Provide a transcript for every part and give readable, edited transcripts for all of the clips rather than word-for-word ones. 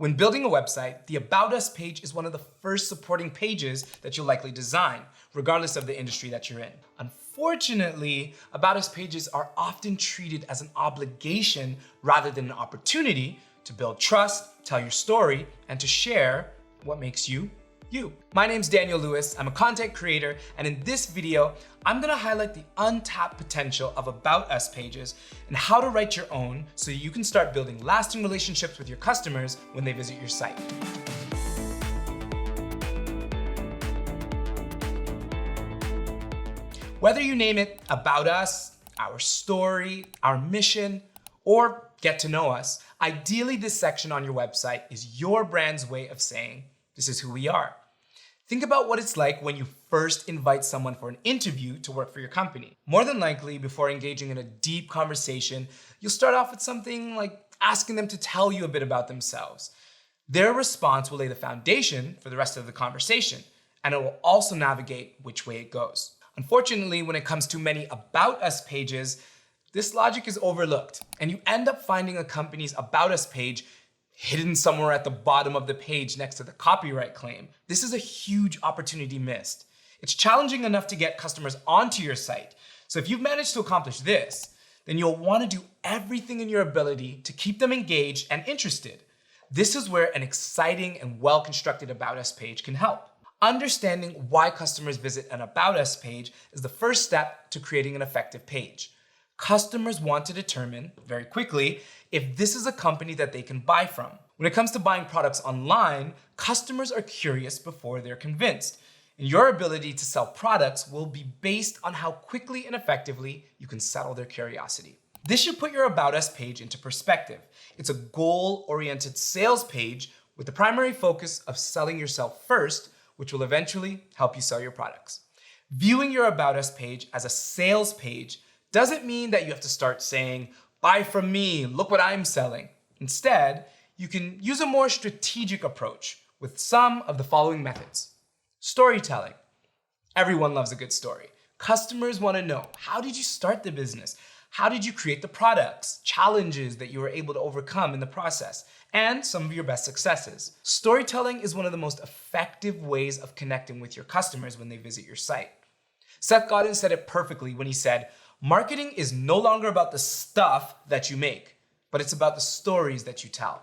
When building a website, the About Us page is one of the first supporting pages that you'll likely design, regardless of the industry that you're in. Unfortunately, About Us pages are often treated as an obligation rather than an opportunity to build trust, tell your story, and to share what makes you, you. My name's Daniel Lewis, I'm a content creator, and in this video, I'm gonna highlight the untapped potential of About Us pages and how to write your own so you can start building lasting relationships with your customers when they visit your site. Whether you name it About Us, Our Story, Our Mission, or Get to Know Us, ideally this section on your website is your brand's way of saying, this is who we are. Think about what it's like when you first invite someone for an interview to work for your company. More than likely, before engaging in a deep conversation, you'll start off with something like asking them to tell you a bit about themselves. Their response will lay the foundation for the rest of the conversation, and it will also navigate which way it goes. Unfortunately, when it comes to many About Us pages, this logic is overlooked, and you end up finding a company's About Us page hidden somewhere at the bottom of the page next to the copyright claim. This is a huge opportunity missed. It's challenging enough to get customers onto your site. So if you've managed to accomplish this, then you'll want to do everything in your ability to keep them engaged and interested. This is where an exciting and well-constructed About Us page can help. Understanding why customers visit an About Us page is the first step to creating an effective page. Customers want to determine, very quickly, if this is a company that they can buy from. When it comes to buying products online, customers are curious before they're convinced. And your ability to sell products will be based on how quickly and effectively you can settle their curiosity. This should put your About Us page into perspective. It's a goal-oriented sales page with the primary focus of selling yourself first, which will eventually help you sell your products. Viewing your About Us page as a sales page doesn't mean that you have to start saying, buy from me, look what I'm selling. Instead, you can use a more strategic approach with some of the following methods. Storytelling. Everyone loves a good story. Customers want to know, how did you start the business? How did you create the products, challenges that you were able to overcome in the process, and some of your best successes? Storytelling is one of the most effective ways of connecting with your customers when they visit your site. Seth Godin said it perfectly when he said, marketing is no longer about the stuff that you make, but it's about the stories that you tell.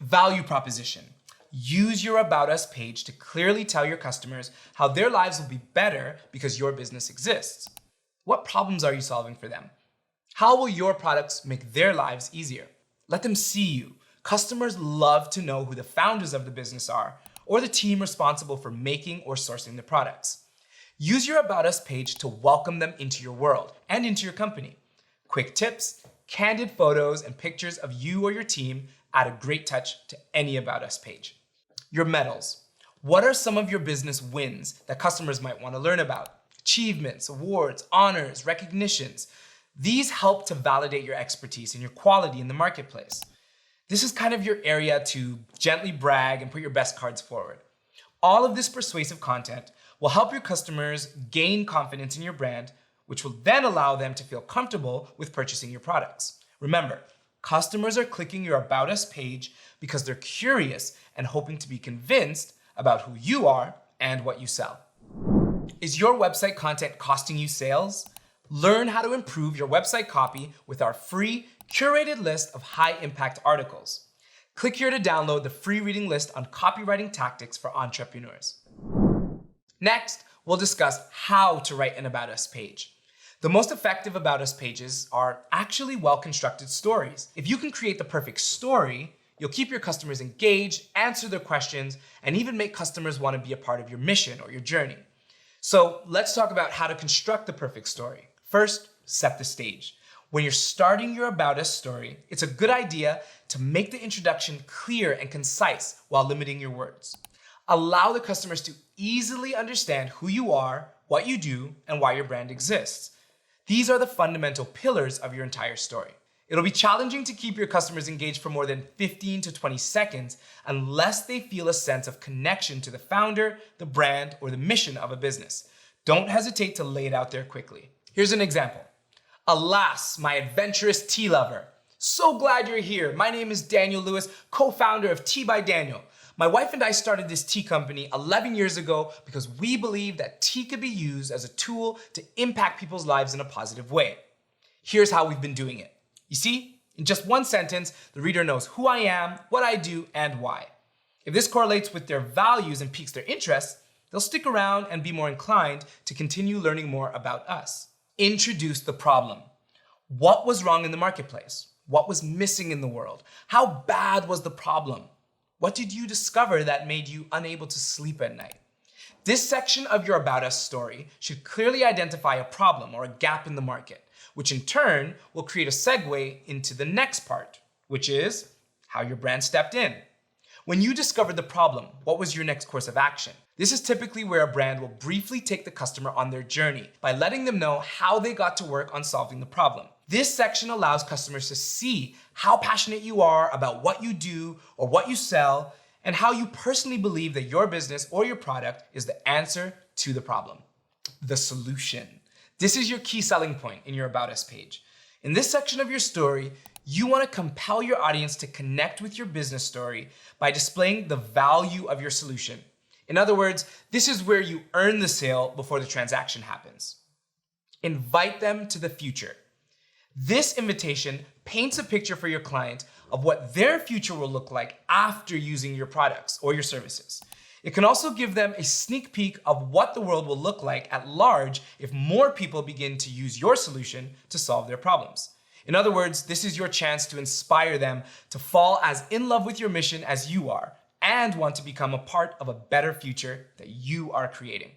Value proposition. Use your About Us page to clearly tell your customers how their lives will be better because your business exists. What problems are you solving for them? How will your products make their lives easier? Let them see you. Customers love to know who the founders of the business are or the team responsible for making or sourcing the products. Use your About Us page to welcome them into your world and into your company. Quick tips, candid photos, and pictures of you or your team add a great touch to any About Us page. Your medals. What are some of your business wins that customers might want to learn about? Achievements, awards, honors, recognitions. These help to validate your expertise and your quality in the marketplace. This is kind of your area to gently brag and put your best cards forward. All of this persuasive content will help your customers gain confidence in your brand, which will then allow them to feel comfortable with purchasing your products. Remember, customers are clicking your About Us page because they're curious and hoping to be convinced about who you are and what you sell. Is your website content costing you sales? Learn how to improve your website copy with our free curated list of high-impact articles. Click here to download the free reading list on copywriting tactics for entrepreneurs. Next, we'll discuss how to write an About Us page. The most effective About Us pages are actually well-constructed stories. If you can create the perfect story, you'll keep your customers engaged, answer their questions, and even make customers want to be a part of your mission or your journey. So let's talk about how to construct the perfect story. First, set the stage. When you're starting your About Us story, it's a good idea to make the introduction clear and concise while limiting your words. Allow the customers to easily understand who you are, what you do, and why your brand exists. These are the fundamental pillars of your entire story. It'll be challenging to keep your customers engaged for more than 15 to 20 seconds unless they feel a sense of connection to the founder, the brand, or the mission of a business. Don't hesitate to lay it out there quickly. Here's an example. Alas, my adventurous tea lover. So glad you're here. My name is Daniel Lewis, co-founder of Tea by Daniel. My wife and I started this tea company 11 years ago because we believe that tea could be used as a tool to impact people's lives in a positive way. Here's how we've been doing it. You see, in just one sentence, the reader knows who I am, what I do, and why. If this correlates with their values and piques their interest, they'll stick around and be more inclined to continue learning more about us. Introduce the problem. What was wrong in the marketplace? What was missing in the world? How bad was the problem? What did you discover that made you unable to sleep at night? This section of your About Us story should clearly identify a problem or a gap in the market, which in turn will create a segue into the next part, which is how your brand stepped in. When you discovered the problem, what was your next course of action? This is typically where a brand will briefly take the customer on their journey by letting them know how they got to work on solving the problem. This section allows customers to see how passionate you are about what you do or what you sell, and how you personally believe that your business or your product is the answer to the problem. The solution. This is your key selling point in your About Us page. In this section of your story, you want to compel your audience to connect with your business story by displaying the value of your solution. In other words, this is where you earn the sale before the transaction happens. Invite them to the future. This invitation paints a picture for your client of what their future will look like after using your products or your services. It can also give them a sneak peek of what the world will look like at large if more people begin to use your solution to solve their problems. In other words, this is your chance to inspire them to fall as in love with your mission as you are and want to become a part of a better future that you are creating.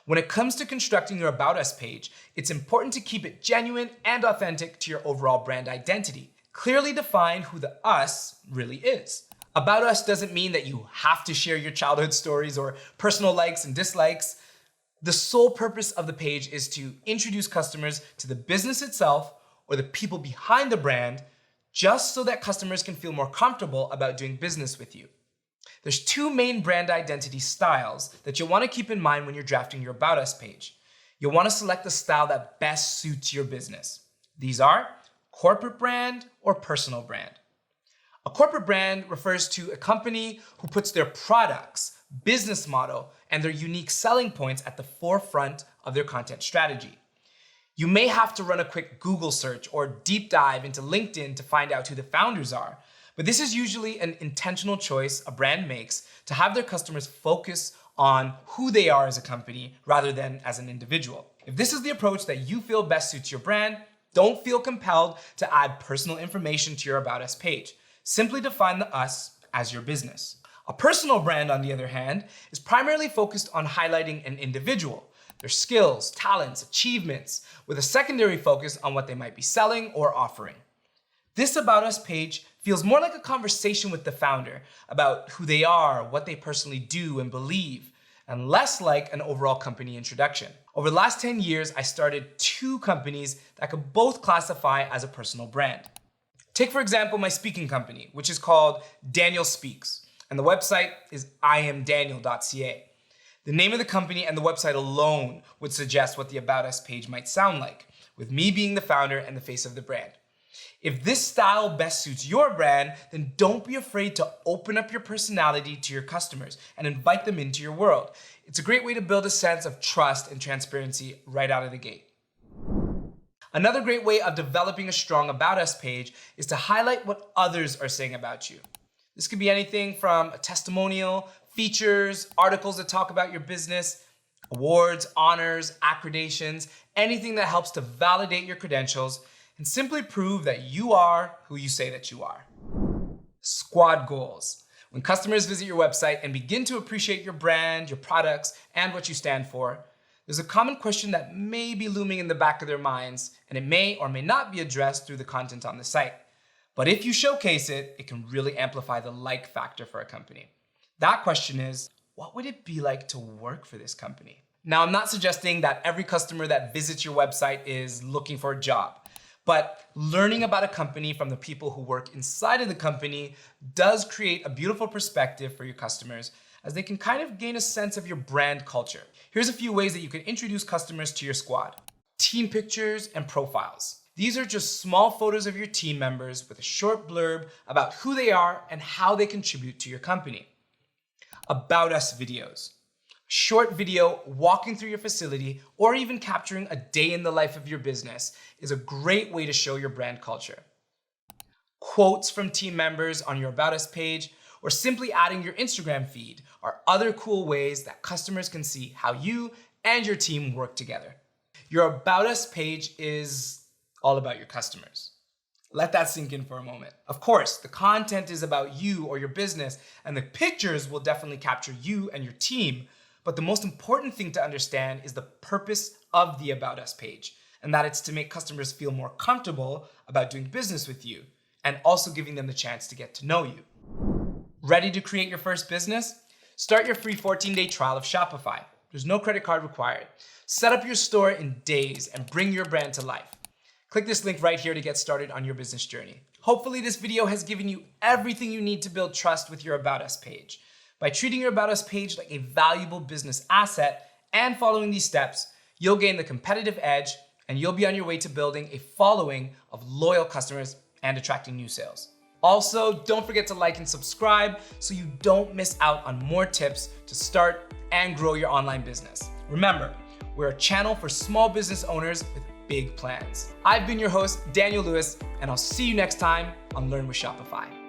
When it comes to constructing your About Us page, it's important to keep it genuine and authentic to your overall brand identity. Clearly define who the us really is. About Us doesn't mean that you have to share your childhood stories or personal likes and dislikes. The sole purpose of the page is to introduce customers to the business itself or the people behind the brand, just so that customers can feel more comfortable about doing business with you. There's two main brand identity styles that you'll want to keep in mind when you're drafting your About Us page. You'll want to select the style that best suits your business. These are corporate brand or personal brand. A corporate brand refers to a company who puts their products, business model, and their unique selling points at the forefront of their content strategy. You may have to run a quick Google search or deep dive into LinkedIn to find out who the founders are, but this is usually an intentional choice a brand makes to have their customers focus on who they are as a company rather than as an individual. If this is the approach that you feel best suits your brand, don't feel compelled to add personal information to your About Us page. Simply define the us as your business. A personal brand, on the other hand, is primarily focused on highlighting an individual, their skills, talents, achievements, with a secondary focus on what they might be selling or offering. This About Us page feels more like a conversation with the founder about who they are, what they personally do and believe, and less like an overall company introduction. Over the last 10 years, I started 2 companies that could both classify as a personal brand. Take, for example, my speaking company, which is called Daniel Speaks, and the website is iamdaniel.ca. The name of the company and the website alone would suggest what the About Us page might sound like, with me being the founder and the face of the brand. If this style best suits your brand, then don't be afraid to open up your personality to your customers and invite them into your world. It's a great way to build a sense of trust and transparency right out of the gate. Another great way of developing a strong About Us page is to highlight what others are saying about you. This could be anything from a testimonial, features, articles that talk about your business, awards, honors, accreditations, anything that helps to validate your credentials and simply prove that you are who you say that you are. Squad goals. When customers visit your website and begin to appreciate your brand, your products, and what you stand for, there's a common question that may be looming in the back of their minds, and it may or may not be addressed through the content on the site. But if you showcase it, it can really amplify the like factor for a company. That question is, what would it be like to work for this company? Now, I'm not suggesting that every customer that visits your website is looking for a job. But learning about a company from the people who work inside of the company does create a beautiful perspective for your customers, as they can kind of gain a sense of your brand culture. Here's a few ways that you can introduce customers to your squad. Team pictures and profiles. These are just small photos of your team members with a short blurb about who they are and how they contribute to your company. About Us videos. Short video walking through your facility or even capturing a day in the life of your business is a great way to show your brand culture. Quotes from team members on your About Us page or simply adding your Instagram feed are other cool ways that customers can see how you and your team work together. Your About Us page is all about your customers. Let that sink in for a moment. Of course, the content is about you or your business, and the pictures will definitely capture you and your team. But the most important thing to understand is the purpose of the About Us page, and that it's to make customers feel more comfortable about doing business with you, and also giving them the chance to get to know you. Ready to create your first business? Start your free 14-day trial of Shopify. There's no credit card required. Set up your store in days and bring your brand to life. Click this link right here to get started on your business journey. Hopefully this video has given you everything you need to build trust with your About Us page. By treating your About Us page like a valuable business asset and following these steps, you'll gain the competitive edge and you'll be on your way to building a following of loyal customers and attracting new sales. Also, don't forget to like and subscribe so you don't miss out on more tips to start and grow your online business. Remember, we're a channel for small business owners with big plans. I've been your host, Daniel Lewis, and I'll see you next time on Learn with Shopify.